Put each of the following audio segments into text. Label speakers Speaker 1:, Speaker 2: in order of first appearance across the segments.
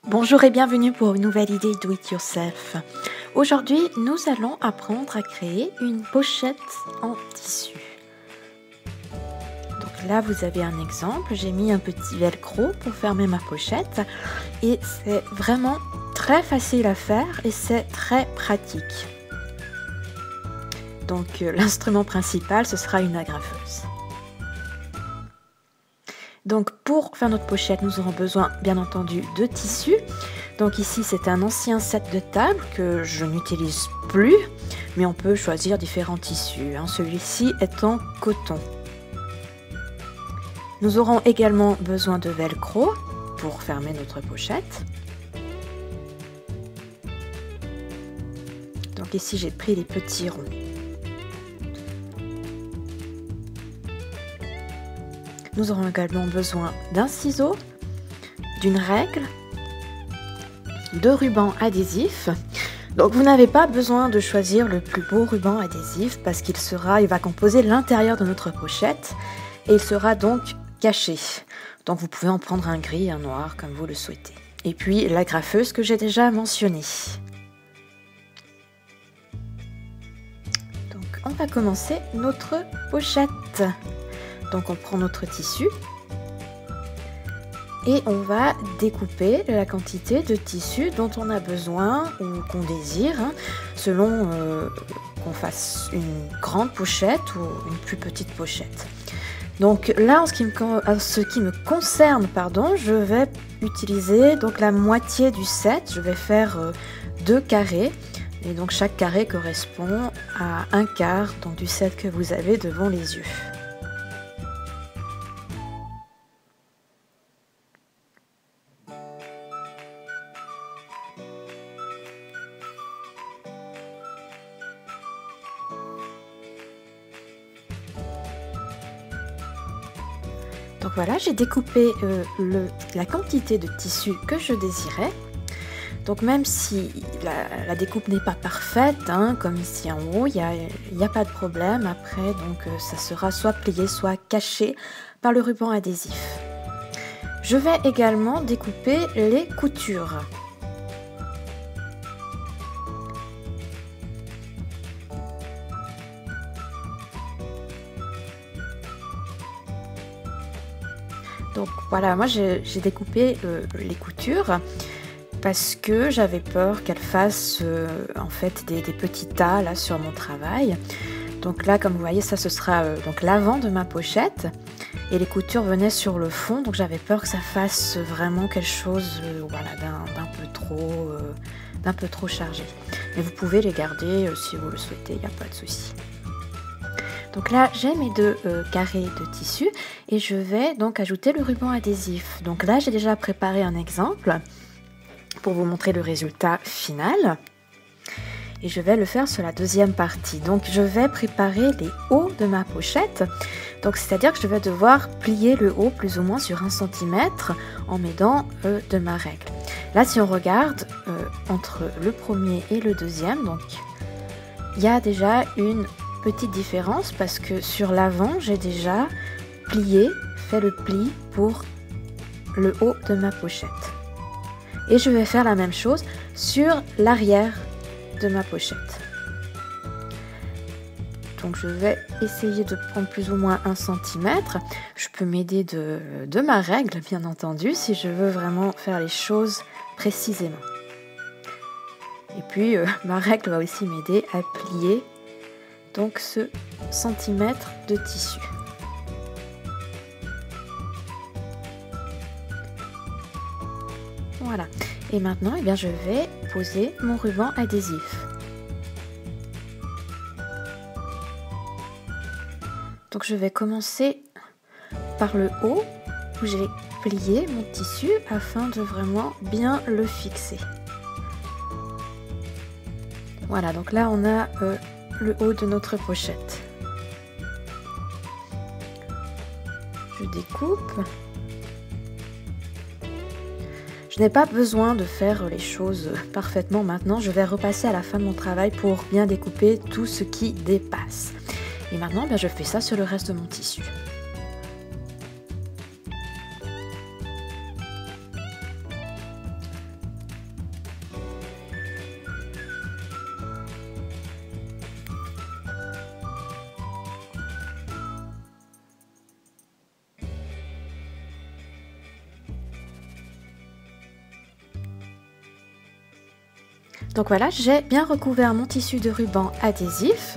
Speaker 1: Bonjour et bienvenue pour une nouvelle idée Do It Yourself. Aujourd'hui, nous allons apprendre à créer une pochette en tissu. Donc là, vous avez un exemple. J'ai mis un petit velcro pour fermer ma pochette et c'est vraiment très facile à faire et c'est très pratique. Donc l'instrument principal, ce sera une agrafeuse. Donc pour faire notre pochette, nous aurons besoin bien entendu de tissu. Donc ici c'est un ancien set de table que je n'utilise plus, mais on peut choisir différents tissus. Celui-ci est en coton. Nous aurons également besoin de velcro pour fermer notre pochette. Donc ici j'ai pris les petits ronds. Nous aurons également besoin d'un ciseau, d'une règle, de ruban adhésif. Donc vous n'avez pas besoin de choisir le plus beau ruban adhésif parce qu'il va composer l'intérieur de notre pochette et il sera donc caché. Donc vous pouvez en prendre un gris, un noir comme vous le souhaitez. Et puis l'agrafeuse que j'ai déjà mentionnée. Donc on va commencer notre pochette. Donc on prend notre tissu et on va découper la quantité de tissu dont on a besoin ou qu'on désire, selon qu'on fasse une grande pochette ou une plus petite pochette. Donc là, en ce qui me concerne, je vais utiliser donc la moitié du set. Je vais faire 2 carrés et donc chaque carré correspond à un quart donc, du set que vous avez devant les yeux. Donc voilà, j'ai découpé la quantité de tissu que je désirais. Donc même si la découpe n'est pas parfaite, comme ici en haut, il n'y a pas de problème. Après, donc ça sera soit plié, soit caché par le ruban adhésif. Je vais également découper les coutures. Donc voilà, moi j'ai découpé les coutures parce que j'avais peur qu'elles fassent en fait des petits tas là sur mon travail. Donc là, comme vous voyez, ça ce sera donc l'avant de ma pochette et les coutures venaient sur le fond, donc j'avais peur que ça fasse vraiment quelque chose voilà, d'un peu trop chargé. Mais vous pouvez les garder si vous le souhaitez, il n'y a pas de souci. Donc là, j'ai mes 2 carrés de tissu et je vais donc ajouter le ruban adhésif. Donc là, j'ai déjà préparé un exemple pour vous montrer le résultat final. Et je vais le faire sur la deuxième partie. Donc je vais préparer les hauts de ma pochette. Donc c'est-à-dire que je vais devoir plier le haut plus ou moins sur 1 cm en m'aidant de ma règle. Là, si on regarde entre le premier et le deuxième, donc il y a déjà une petite différence parce que sur l'avant, j'ai déjà fait le pli pour le haut de ma pochette. Et je vais faire la même chose sur l'arrière de ma pochette. Donc je vais essayer de prendre plus ou moins 1 cm. Je peux m'aider de ma règle, bien entendu, si je veux vraiment faire les choses précisément. Et puis ma règle va aussi m'aider à plier donc ce centimètre de tissu. Voilà. Et maintenant, je vais poser mon ruban adhésif. Donc je vais commencer par le haut où j'ai plié mon tissu afin de vraiment bien le fixer. Voilà, donc là on a le haut de notre pochette. Je découpe. Je n'ai pas besoin de faire les choses parfaitement maintenant. Je vais repasser à la fin de mon travail pour bien découper tout ce qui dépasse. Et maintenant, je fais ça sur le reste de mon tissu. Donc voilà, j'ai bien recouvert mon tissu de ruban adhésif.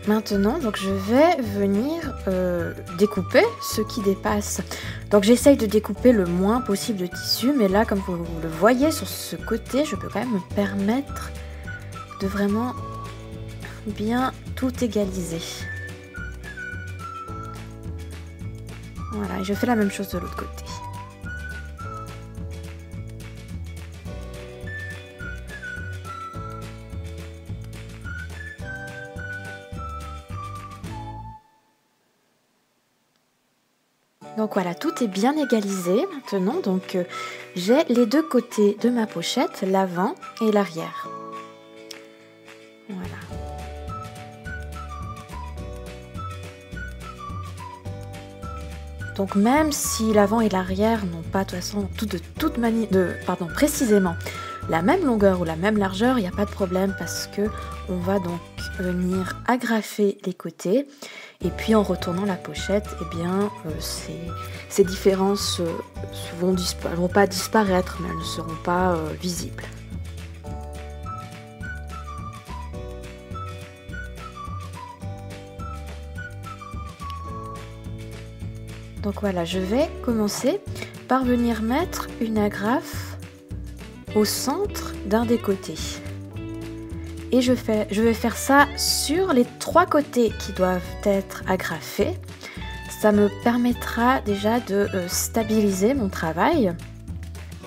Speaker 1: Maintenant, donc je vais venir découper ce qui dépasse. Donc j'essaye de découper le moins possible de tissu, mais là, comme vous le voyez sur ce côté, je peux quand même me permettre de vraiment bien tout égaliser. Voilà, et je fais la même chose de l'autre côté. Donc voilà, tout est bien égalisé maintenant. Donc j'ai les deux côtés de ma pochette, l'avant et l'arrière. Voilà. Donc même si l'avant et l'arrière n'ont pas de toute façon, précisément la même longueur ou la même largeur, il n'y a pas de problème parce que on va donc venir agrafer les côtés et puis en retournant la pochette, eh bien ces différences elles vont pas disparaître, mais elles ne seront pas visibles. Donc voilà, je vais commencer par venir mettre une agrafe au centre d'un des côtés. Et je vais faire ça sur les 3 côtés qui doivent être agrafés. Ça me permettra déjà de stabiliser mon travail.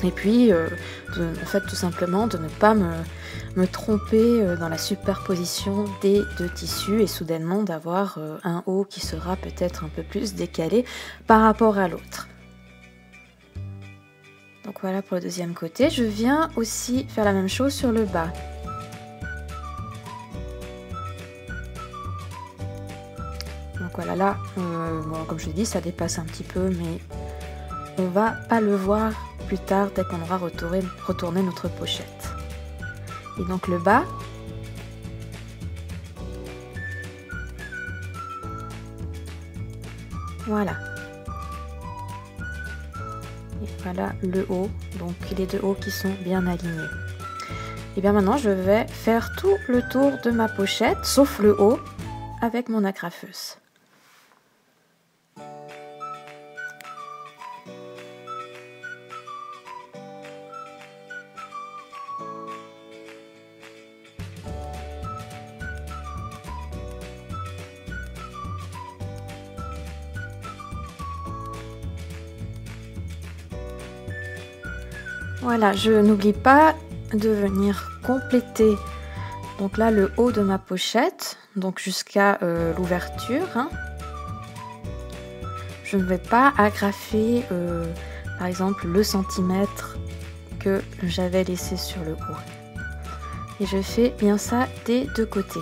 Speaker 1: Et puis, en fait, tout simplement, de ne pas me tromper dans la superposition des deux tissus et soudainement d'avoir un haut qui sera peut-être un peu plus décalé par rapport à l'autre. Donc voilà pour le deuxième côté. Je viens aussi faire la même chose sur le bas. Donc voilà, là, bon, comme je l'ai dit, ça dépasse un petit peu, mais on va pas le voir plus tard dès qu'on aura retourné notre pochette. Et donc le bas, voilà. Et voilà le haut, donc les deux hauts qui sont bien alignés. Et bien maintenant, je vais faire tout le tour de ma pochette, sauf le haut, avec mon agrafeuse. Voilà, je n'oublie pas de venir compléter donc là le haut de ma pochette, donc jusqu'à l'ouverture. Hein. Je ne vais pas agrafer par exemple le centimètre que j'avais laissé sur le haut. Et je fais bien ça des deux côtés.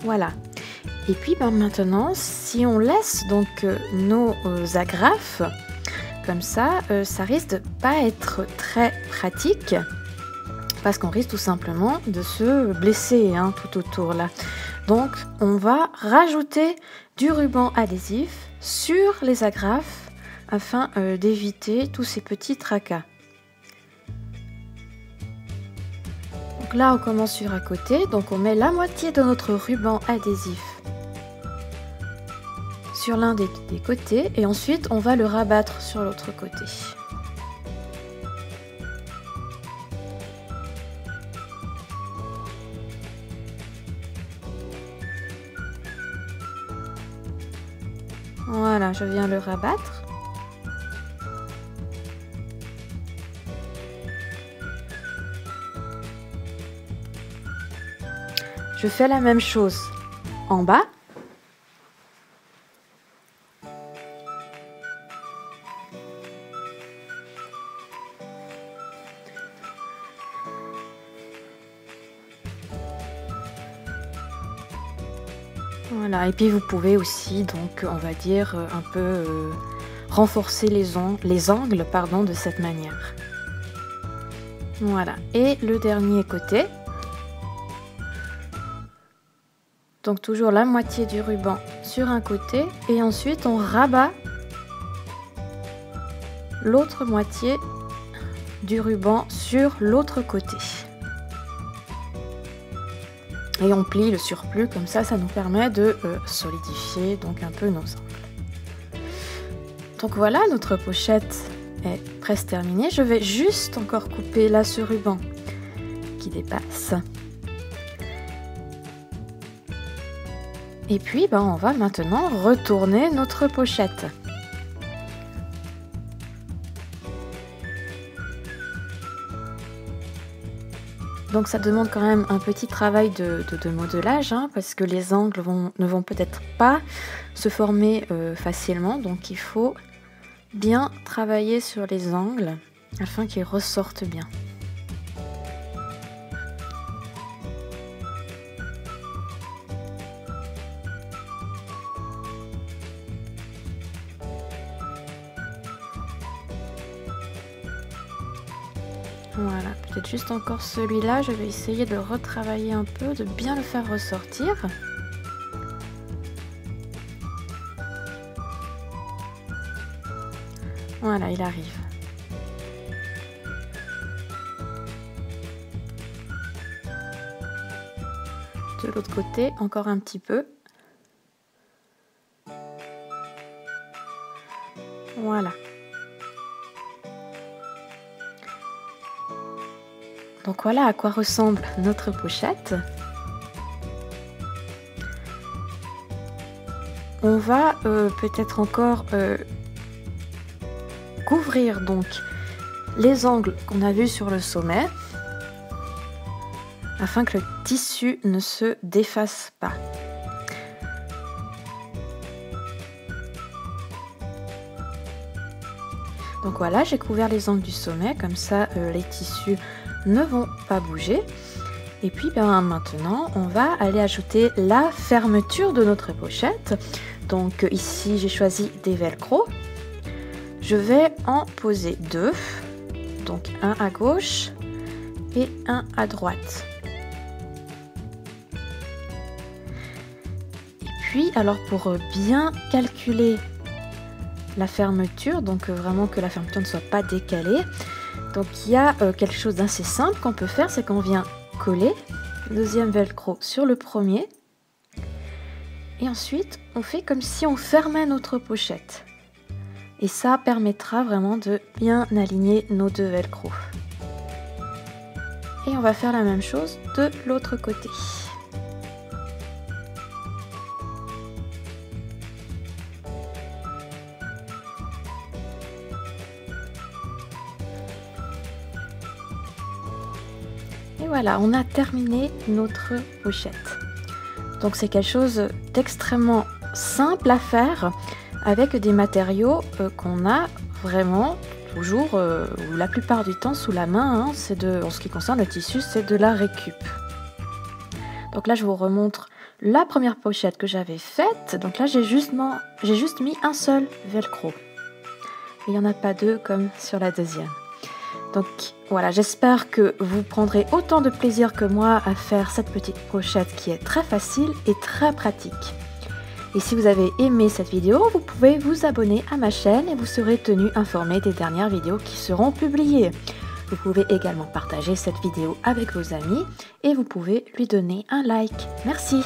Speaker 1: Voilà. Et puis maintenant, si on laisse donc nos agrafes comme ça risque de pas être très pratique parce qu'on risque tout simplement de se blesser hein, tout autour là. Donc on va rajouter du ruban adhésif sur les agrafes afin d'éviter tous ces petits tracas. Donc là on commence sur un côté, donc on met la moitié de notre ruban adhésif sur l'un des côtés et ensuite on va le rabattre sur l'autre côté. Voilà, je viens le rabattre. Je fais la même chose en bas. Voilà, et puis vous pouvez aussi, donc, on va dire, un peu renforcer les angles de cette manière. Voilà, et le dernier côté. Donc toujours la moitié du ruban sur un côté et ensuite on rabat l'autre moitié du ruban sur l'autre côté. Et on plie le surplus, comme ça nous permet de solidifier donc un peu nos angles. Donc voilà, notre pochette est presque terminée. Je vais juste encore couper là ce ruban qui dépasse. Et puis on va maintenant retourner notre pochette. Donc ça demande quand même un petit travail de modelage, hein, parce que les angles ne vont peut-être pas se former facilement. Donc il faut bien travailler sur les angles afin qu'ils ressortent bien. Voilà, peut-être juste encore celui-là, je vais essayer de le retravailler un peu, de bien le faire ressortir. Voilà, il arrive. De l'autre côté, encore un petit peu. Voilà. Donc voilà à quoi ressemble notre pochette. On va peut-être encore couvrir donc les angles qu'on a vus sur le sommet afin que le tissu ne se défasse pas. Donc voilà, j'ai couvert les angles du sommet, comme ça les tissus ne vont pas bouger. Et puis maintenant on va aller ajouter la fermeture de notre pochette. Donc ici j'ai choisi des velcro. Je vais en poser deux, donc un à gauche et un à droite. Et puis alors pour bien calculer la fermeture, donc vraiment que la fermeture ne soit pas décalée, donc il y a quelque chose d'assez simple qu'on peut faire, c'est qu'on vient coller le deuxième velcro sur le premier et ensuite on fait comme si on fermait notre pochette et ça permettra vraiment de bien aligner nos deux velcro. Et on va faire la même chose de l'autre côté. Et voilà, on a terminé notre pochette. Donc c'est quelque chose d'extrêmement simple à faire avec des matériaux qu'on a vraiment toujours, ou la plupart du temps, sous la main. Hein. En ce qui concerne le tissu, c'est de la récup. Donc là, je vous remontre la première pochette que j'avais faite. Donc là, j'ai juste mis un seul velcro. Et il n'y en a pas deux comme sur la deuxième. Donc voilà, j'espère que vous prendrez autant de plaisir que moi à faire cette petite pochette qui est très facile et très pratique. Et si vous avez aimé cette vidéo, vous pouvez vous abonner à ma chaîne et vous serez tenu informé des dernières vidéos qui seront publiées. Vous pouvez également partager cette vidéo avec vos amis et vous pouvez lui donner un like. Merci!